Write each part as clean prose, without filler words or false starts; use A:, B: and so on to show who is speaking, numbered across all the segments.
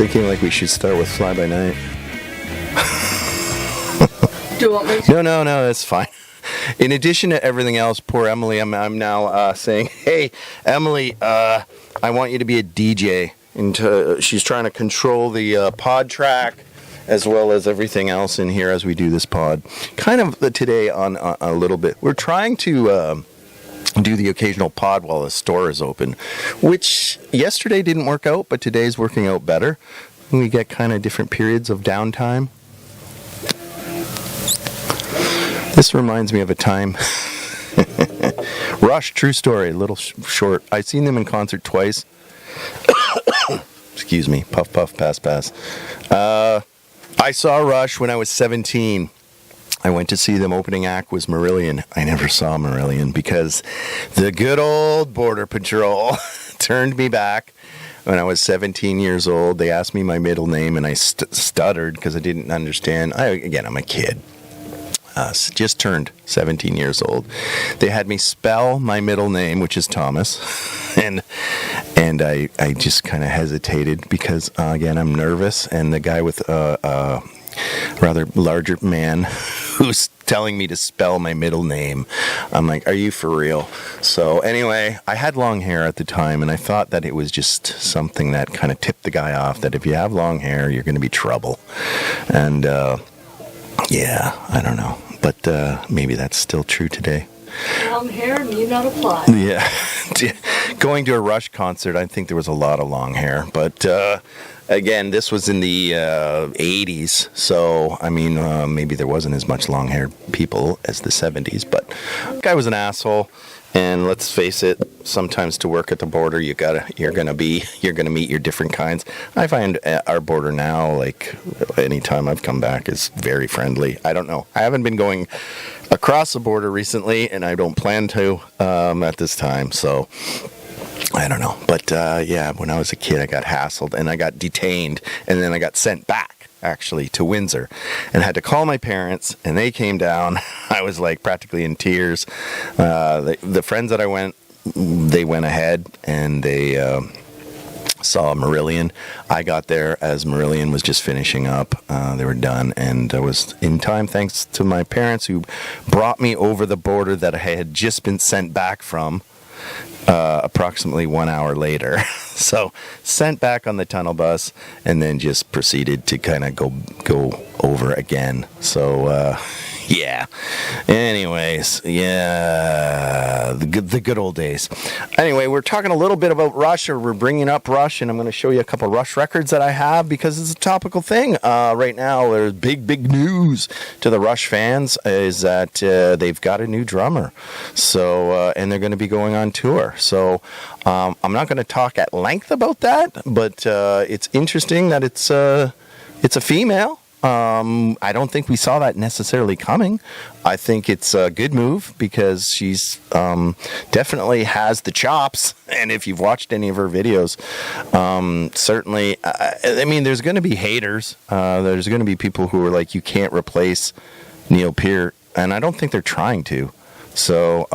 A: thinking like we should start with Fly By Night.
B: Do you want me to?
A: No, that's fine. In addition to everything else, poor Emily, I'm now saying, hey, Emily, I want you to be a DJ. And she's trying to control the pod track as well as everything else in here as we do this pod. Kind of today on a little bit. We're trying to do the occasional pod while the store is open, which yesterday didn't work out, but today's working out better. We get kind of different periods of downtime. This reminds me of a time. Rush, true story, little short. I've seen them in concert twice. Excuse me, puff, puff, pass, pass. I saw Rush when I was 17. I went to see them. Opening act was Marillion. I never saw Marillion because the good old Border Patrol turned me back when I was 17 years old. They asked me my middle name, and I stuttered because I didn't understand. I'm a kid. Just turned 17 years old. They had me spell my middle name, which is Thomas, and I just kind of hesitated because, again, I'm nervous, and the guy with a rather larger man who's telling me to spell my middle name, I'm like, are you for real? So anyway, I had long hair at the time, and I thought that it was just something that kind of tipped the guy off, that if you have long hair, you're going to be trouble. And yeah, I don't know. But maybe that's still true today.
B: Long hair need not apply.
A: Yeah. Going to a Rush concert, I think there was a lot of long hair. But again, this was in the 80s. So, I mean, maybe there wasn't as much long-haired people as the 70s. But the guy was an asshole. And let's face it, sometimes to work at the border, you're gonna meet your different kinds. I find our border now, like anytime I've come back, is very friendly. I don't know. I haven't been going across the border recently, and I don't plan to at this time. So I don't know. But yeah, when I was a kid, I got hassled and I got detained, and then I got sent back, actually, to Windsor, and had to call my parents, and they came down. I was like practically in tears. The friends that I went, they went ahead and they saw Marillion. I got there as Marillion was just finishing up. They were done, and I was in time thanks to my parents who brought me over the border that I had just been sent back from. Approximately 1 hour later. So sent back on the tunnel bus, and then just proceeded to kind of go over again. So yeah. Anyways, yeah, the good old days. Anyway, we're talking a little bit about Rush, or we're bringing up Rush, and I'm going to show you a couple Rush records that I have because it's a topical thing right now. There's big news to the Rush fans is that they've got a new drummer. So and they're going to be going on tour. So I'm not going to talk at length about that, but it's interesting that it's a female. I don't think we saw that necessarily coming. I think it's a good move because she's definitely has the chops. And if you've watched any of her videos, certainly, I mean, there's going to be haters. There's going to be people who are like, you can't replace Neil Peart. And I don't think they're trying to. So,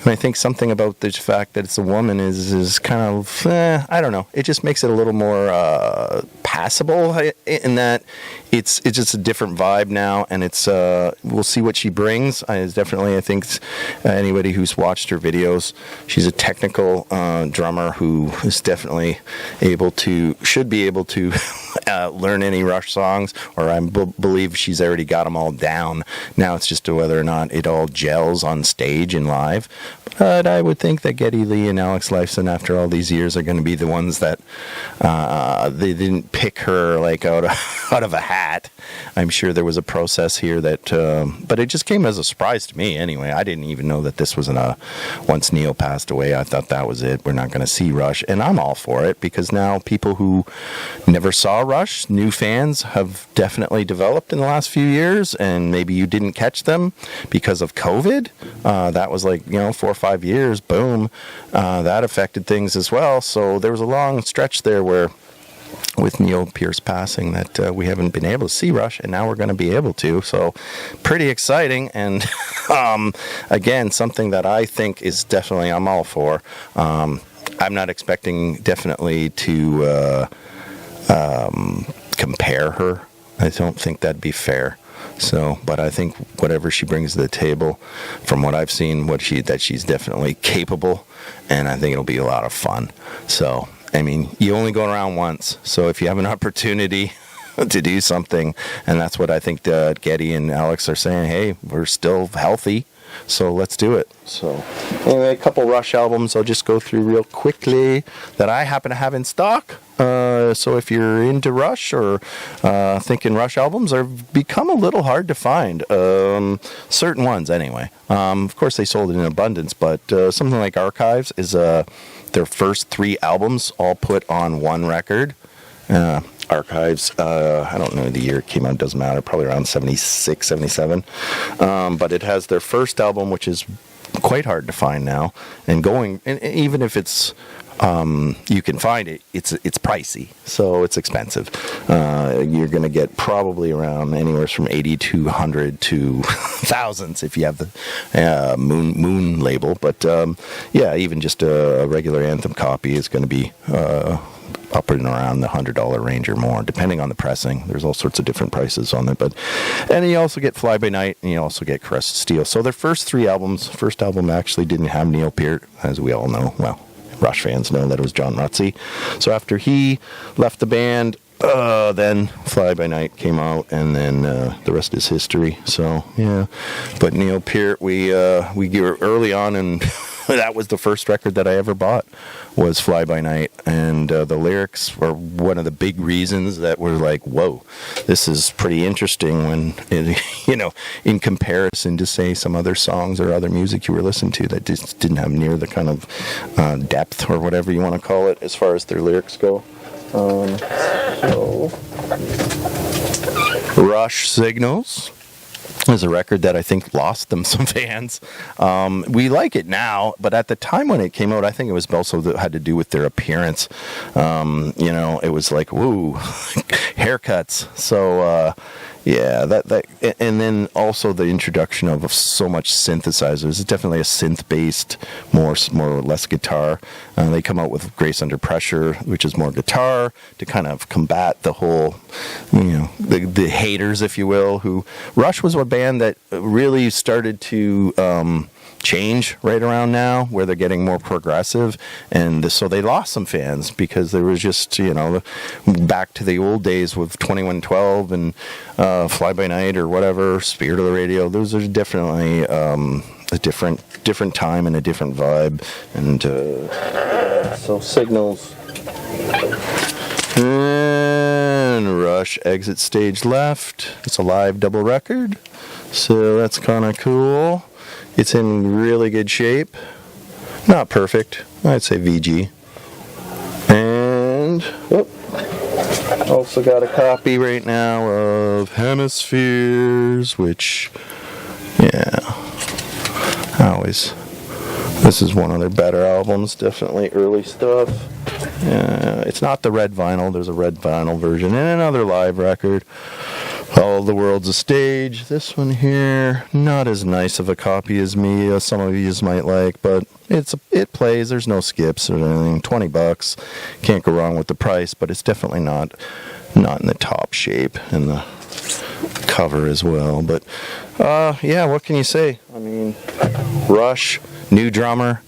A: I think something about the fact that it's a woman is kind of, I don't know. It just makes it a little more passable in that it's just a different vibe now, and it's we'll see what she brings. I think anybody who's watched her videos, she's a technical drummer who is definitely should be able to learn any Rush songs, or I believe she's already got them all down. Now it's just whether or not it all gels on stage and live. But I would think that Geddy Lee and Alex Lifeson, after all these years, are going to be the ones that they didn't pick her like out of a hat. I'm sure there was a process here that, but it just came as a surprise to me anyway. I didn't even know that this was once Neil passed away, I thought that was it. We're not going to see Rush, and I'm all for it because now people who never saw Rush, new fans, have definitely developed in the last few years, and maybe you didn't catch them because of COVID. That was like 4 or 5 years, boom, that affected things as well. So there was a long stretch there where with Neil Peart's passing that we haven't been able to see Rush, and now we're going to be able to. So pretty exciting, and again, something that I think is definitely I'm all for. I'm not expecting definitely to compare her. I don't think that'd be fair. So, but I think whatever she brings to the table, from what I've seen, that she's definitely capable, and I think it'll be a lot of fun. So, I mean, you only go around once, so if you have an opportunity to do something, and that's what I think Getty and Alex are saying, hey, we're still healthy, so let's do it. So, anyway, a couple Rush albums I'll just go through real quickly that I happen to have in stock. So if you're into Rush or thinking Rush albums are become a little hard to find, certain ones anyway. Of course, they sold it in abundance, but something like Archives is their first 3 albums all put on one record. Archives, I don't know the year it came out, doesn't matter, probably around 76, 77. But it has their first album, which is quite hard to find now, and even if it's you can find it, it's pricey, so it's expensive. You're going to get probably around anywhere from 8,200 to thousands if you have the moon label. But yeah, even just a regular Anthem copy is going to be up and around the $100 range or more, depending on the pressing. There's all sorts of different prices on it, and you also get Fly By Night, and you also get Caressed Steel. So their first album actually didn't have Neil Peart, as we all know. Well, Rush fans know that it was John Rutsey. So after he left the band, then Fly By Night came out, and then the rest is history. So yeah, but Neil Peart, we were early on, and that was the first record that I ever bought, was Fly By Night, and the lyrics were one of the big reasons that were like, whoa, this is pretty interesting when, in comparison to, say, some other songs or other music you were listening to that just didn't have near the kind of depth or whatever you want to call it as far as their lyrics go. So Rush Signals is a record that I think lost them some fans. We like it now, but at the time when it came out, I think it was also that had to do with their appearance. It was like, woo, haircuts. So, yeah, that, and then also the introduction of so much synthesizers. It's definitely a synth-based, more or less guitar. They come out with Grace Under Pressure, which is more guitar, to kind of combat the whole, the haters, if you will. Who Rush was a band that really started to change right around now, where they're getting more progressive, and so they lost some fans because there was just back to the old days with 2112 and Fly By Night or whatever, Spirit of the Radio. Those are definitely a different time and a different vibe, and so Signals. And Rush Exit Stage Left. It's a live double record, so that's kind of cool. It's in really good shape. Not perfect. I'd say VG. And also got a copy right now of Hemispheres, which, this is one of their better albums. Definitely early stuff. It's not the red vinyl. There's a red vinyl version and another live record. All the World's a Stage. This one here, not as nice of a copy as me, some of you might like, but it plays. There's no skips or anything. $20. Can't go wrong with the price, but it's definitely not in the top shape, and the cover as well. But what can you say? I mean, Rush, new drummer.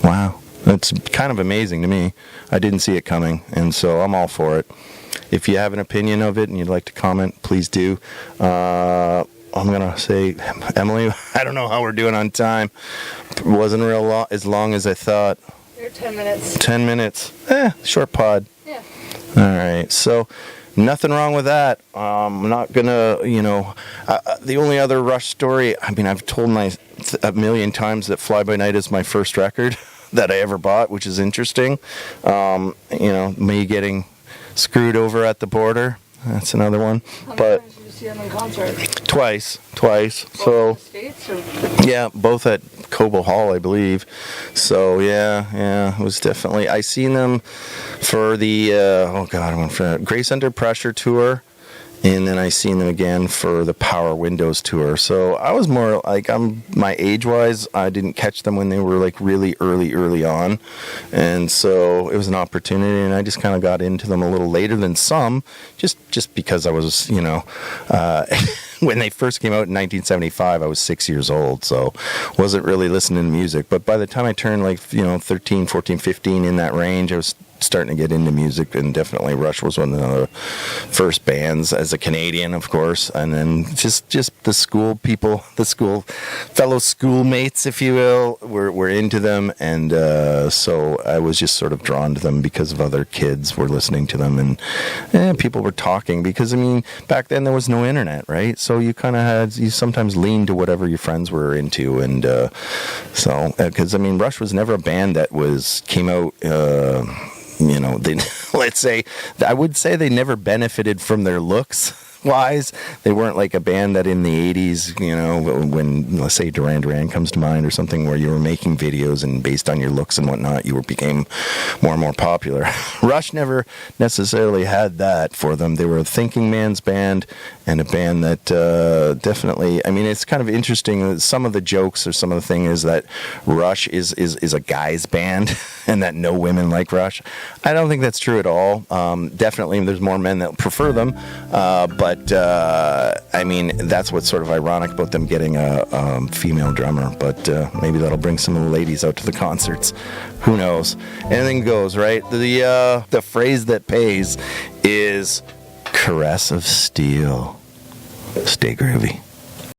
A: Wow. It's kind of amazing to me. I didn't see it coming, and so I'm all for it. If you have an opinion of it and you'd like to comment, please do. I'm going to say, Emily, I don't know how we're doing on time. It wasn't as long as I thought.
B: You're 10 minutes.
A: 10 minutes. Short pod.
B: Yeah.
A: All right. So, nothing wrong with that. I'm not going to, the only other Rush story, I mean, I've told a million times that Fly By Night is my first record that I ever bought, which is interesting. Me getting screwed over at the border. That's another one.
B: How many times did you see them in concert?
A: Twice.
B: Both
A: So,
B: in the States, or?
A: yeah, both at Cobo Hall, I believe. So it was definitely. I seen them for the I went for Grace Under Pressure tour and then I seen them again for the Power Windows tour. So I was more like, my age-wise, I didn't catch them when they were like really early on, and so it was an opportunity, and I just kind of got into them a little later than some, just because I was, when they first came out in 1975, I was 6 years old, so wasn't really listening to music. But by the time I turned 13, 14, 15, in that range, I was starting to get into music, and definitely Rush was one of the first bands as a Canadian, of course, and then just the school people, fellow schoolmates, if you will, were into them, and so I was just sort of drawn to them because of other kids were listening to them, and people were talking, because back then there was no internet, right? So you sometimes leaned to whatever your friends were into, and because Rush was never a band that came out. I would say they never benefited from their looks wise. They weren't like a band that in the 80s, when, let's say, Duran Duran comes to mind or something, where you were making videos and based on your looks and whatnot, you became more and more popular. Rush never necessarily had that for them. They were a thinking man's band, and a band that definitely, it's kind of interesting. Some of the jokes or some of the thing is that Rush is a guy's band and that no women like Rush. I don't think that's true at all. Definitely there's more men that prefer them, but that's what's sort of ironic about them getting a female drummer. But maybe that'll bring some of the ladies out to the concerts. Who knows? Anything goes, right? The phrase that pays is caress of steel. Stay groovy.